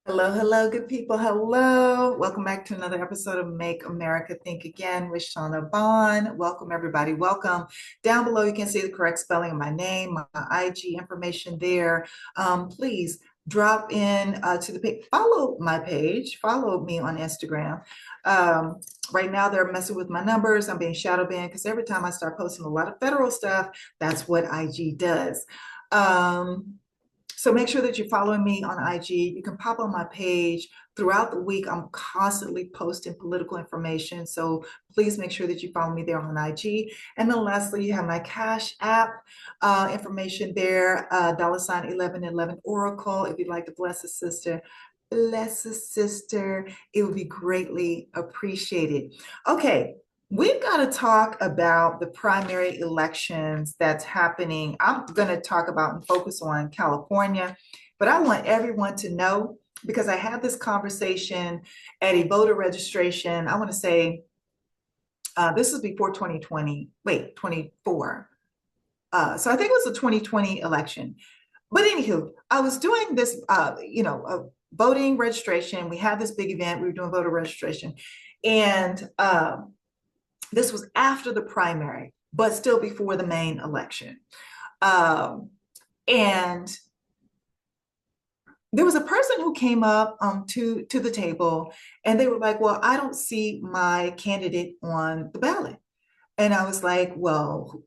Hello, hello, good people. Hello. Welcome back to another episode of Make America Think Again with Vaughn. Welcome, everybody. Welcome. Down below, you can see the correct spelling of my name, my IG information there. Please drop in to the page, follow my page, follow me on Instagram. Right now, they're messing with my numbers. I'm being shadow banned because every time I start posting a lot of federal stuff, that's what IG does. So make sure that you're following me on IG. You can pop on my page throughout the week. I'm constantly posting political information. So please make sure that you follow me there on IG. And then lastly, you have my Cash App information there, $ 1111 Oracle. If you'd like to bless a sister, bless a sister. It would be greatly appreciated. Okay. We've got to talk about the primary elections that's happening. I'm going to talk about and focus on California, but I want everyone to know because I had this conversation at a voter registration. I want to say this is before 2020, wait, 24. So I think it was the 2020 election. But anywho, I was doing this, voting registration. We had this big event. We were doing voter registration. And this was after the primary, but still before the main election. And there was a person who came up to the table and they were like, well, I don't see my candidate on the ballot. And I was like, well,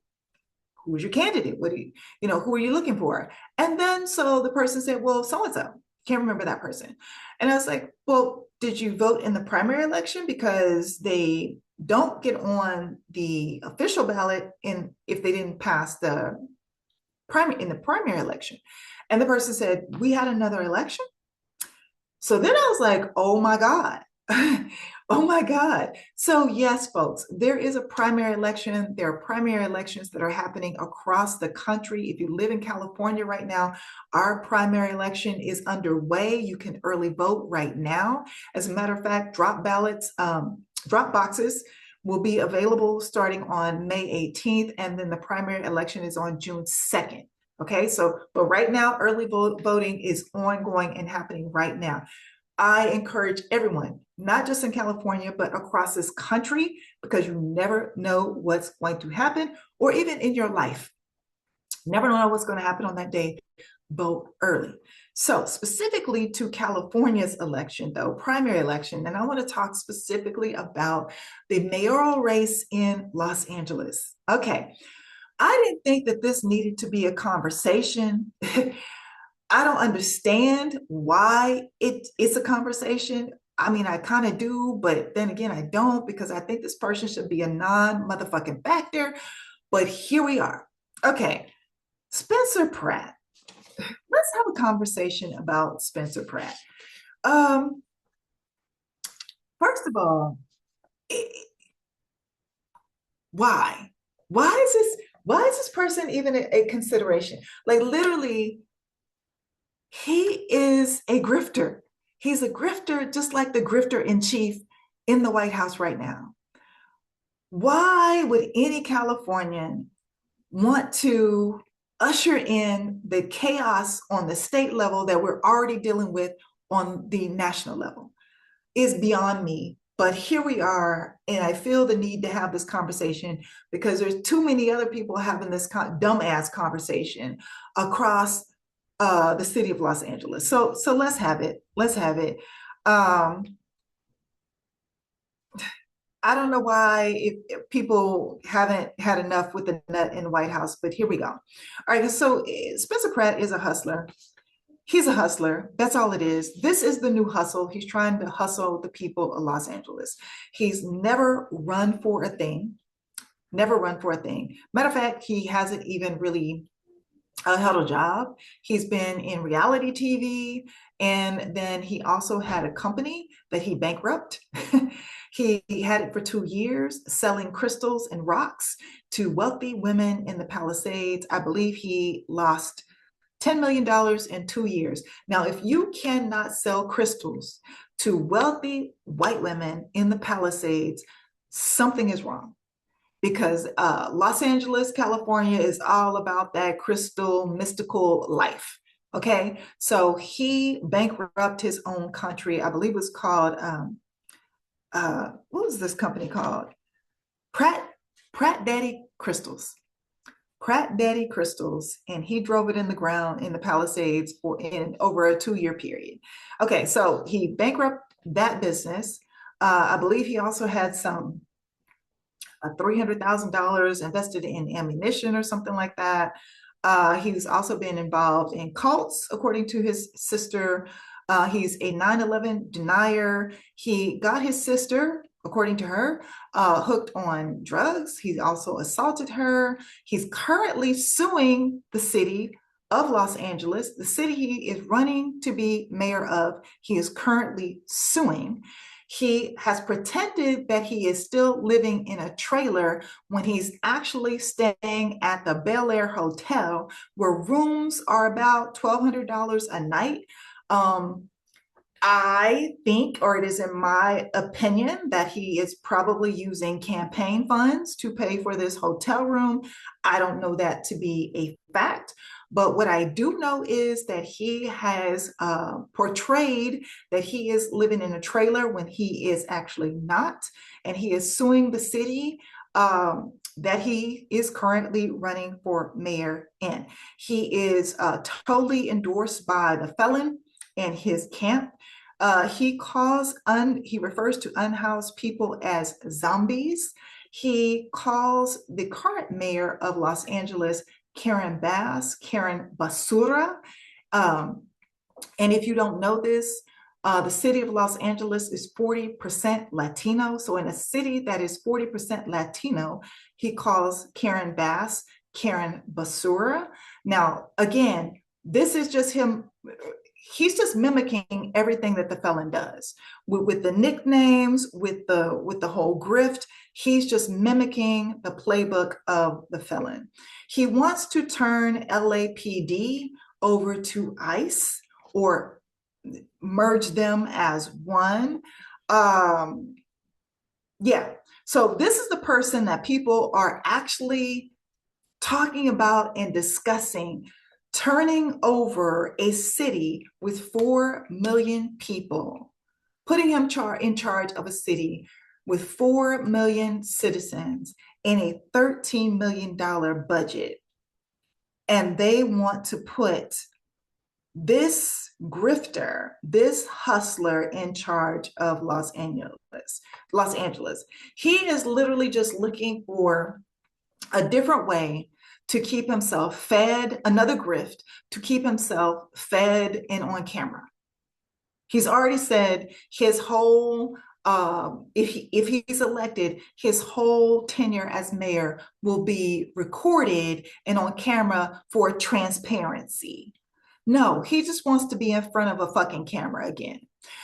who's your candidate? What do who are you looking for? And then so the person said, well, so-and-so. Can't remember that person. And I was like, well, did you vote in the primary election? Because they don't get on the official ballot if they didn't pass the primary election. And the person said, we had another election. So then I was like, oh my God. Oh my God. So yes, folks, there is a primary election. There are primary elections that are happening across the country. If you live in California right now, our primary election is underway. You can early vote right now. As a matter of fact, drop boxes will be available starting on May 18th, and then the primary election is on June 2nd. Okay, but right now, early voting is ongoing and happening right now. I encourage everyone, not just in California, but across this country, because you never know what's going to happen, or even in your life. Never know what's going to happen on that day. Vote early. So specifically to California's election, though, primary election, and I want to talk specifically about the mayoral race in Los Angeles. Okay. I didn't think that this needed to be a conversation. I don't understand why it's a conversation. I mean, I kind of do, but then again, I don't because I think this person should be a non-motherfucking factor. But here we are. Okay, Spencer Pratt. Let's have a conversation about Spencer Pratt. First of all, why? Why is this person even a consideration? Like literally, he is a grifter. He's a grifter, just like the grifter in chief in the White House right now. Why would any Californian want to usher in the chaos on the state level that we're already dealing with on the national level? Is beyond me. But here we are, and I feel the need to have this conversation because there's too many other people having this dumbass conversation across the city of Los Angeles. So let's have it. Let's have it. I don't know why if people haven't had enough with the nut in the White House, but here we go. All right, so Spencer Pratt is a hustler. He's a hustler. That's all it is. This is the new hustle. He's trying to hustle the people of Los Angeles. He's never run for a thing. Never run for a thing. Matter of fact, he hasn't even really held a job. He's been in reality TV, and then he also had a company that he bankrupted. He had it for 2 years, selling crystals and rocks to wealthy women in the Palisades. I believe he lost $10 million in 2 years. Now, if you cannot sell crystals to wealthy white women in the Palisades, something is wrong. Because Los Angeles, California is all about that crystal mystical life. Okay, so he bankrupted his own country. I believe it was called what was this company called? Pratt Pratt Daddy Crystals. Pratt Daddy Crystals, and he drove it in the ground in the Palisades for in over a 2 year period. Okay, so he bankrupted that business. I believe he also had some $300,000 invested in ammunition or something like that. He's also been involved in cults, according to his sister. He's a 9/11 denier. He got his sister, according to her, hooked on drugs. He also assaulted her. He's currently suing the city of Los Angeles, the city he is running to be mayor of. He is currently suing. He has pretended that he is still living in a trailer when he's actually staying at the Bel Air Hotel, where rooms are about $1,200 a night. Um, I think, or it is in my opinion, that he is probably using campaign funds to pay for this hotel room. I don't know that to be a fact, but what I do know is that he has portrayed that he is living in a trailer when he is actually not, and he is suing the city that he is currently running for mayor in. He is totally endorsed by the felon and his camp. He refers to unhoused people as zombies. He calls the current mayor of Los Angeles, Karen Basura. Um, and if you don't know this, the city of Los Angeles is 40% Latino. So in a city that is 40% Latino, he calls Karen Basura. Now, again, this is just him. He's just mimicking everything that the felon does with the nicknames, with the whole grift. He's just mimicking the playbook of the felon. He wants to turn LAPD over to ICE or merge them as one. Yeah. So this is the person that people are actually talking about and discussing turning over a city with 4 million people, putting him in charge of a city with 4 million citizens in a $13 million budget. And they want to put this grifter, this hustler in charge of Los Angeles. Los Angeles. He is literally just looking for a different way to keep himself fed, another grift, to keep himself fed and on camera. He's already said his whole, if he's elected, his whole tenure as mayor will be recorded and on camera for transparency. No, he just wants to be in front of a fucking camera again.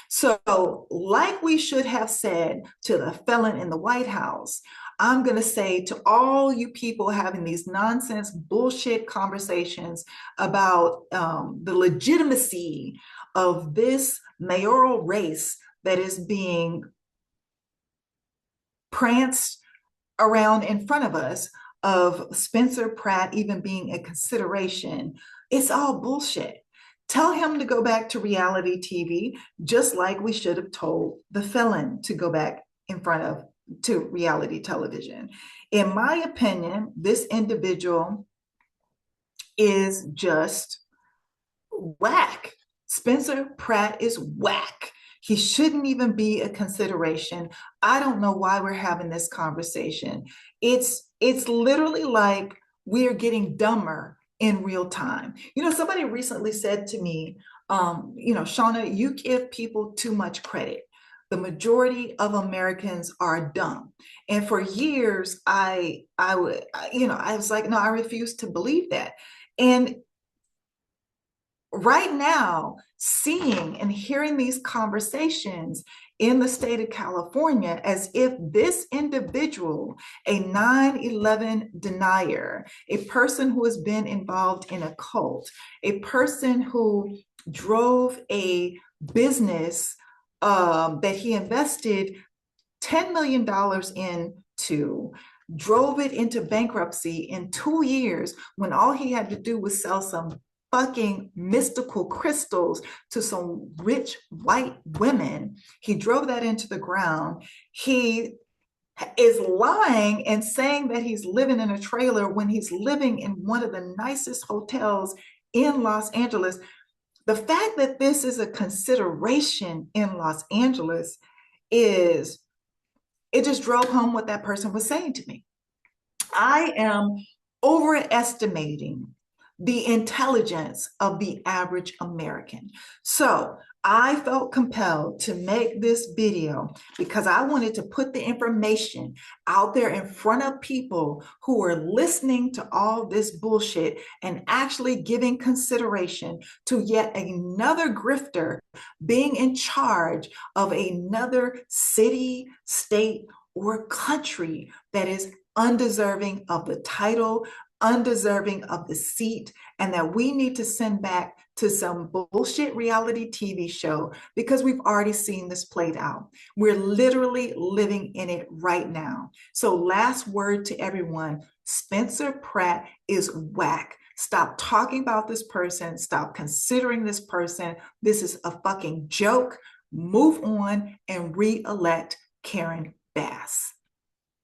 So, like we should have said to the felon in the White House, I'm going to say to all you people having these nonsense bullshit conversations about the legitimacy of this mayoral race that is being pranced around in front of us, of Spencer Pratt even being a consideration, it's all bullshit. Tell him to go back to reality TV, just like we should have told the felon to go back in front of to reality television. In my opinion, this individual is just whack. Spencer Pratt is whack. He shouldn't even be a consideration. I don't know why we're having this conversation. It's literally like we are getting dumber in real time. You know, somebody recently said to me, Shauna, you give people too much credit. The majority of Americans are dumb. And for years, I was like, no, I refuse to believe that. And right now, seeing and hearing these conversations in the state of California, as if this individual, a 9/11 denier, a person who has been involved in a cult, a person who drove a business that he invested $10 million into, drove it into bankruptcy in 2 years when all he had to do was sell some fucking mystical crystals to some rich white women. He drove that into the ground. He is lying and saying that he's living in a trailer when he's living in one of the nicest hotels in Los Angeles. The fact that this is a consideration in Los Angeles is, it just drove home what that person was saying to me. I am overestimating the intelligence of the average American. So I felt compelled to make this video because I wanted to put the information out there in front of people who are listening to all this bullshit and actually giving consideration to yet another grifter being in charge of another city, state, or country that is undeserving of the title, undeserving of the seat, and that we need to send back to some bullshit reality TV show because we've already seen this played out. We're literally living in it right now. So last word to everyone, Spencer Pratt is whack. Stop talking about this person. Stop considering this person. This is a fucking joke. Move on and re-elect Karen Bass.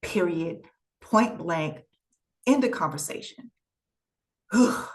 Period. Point blank. End of conversation. Ugh.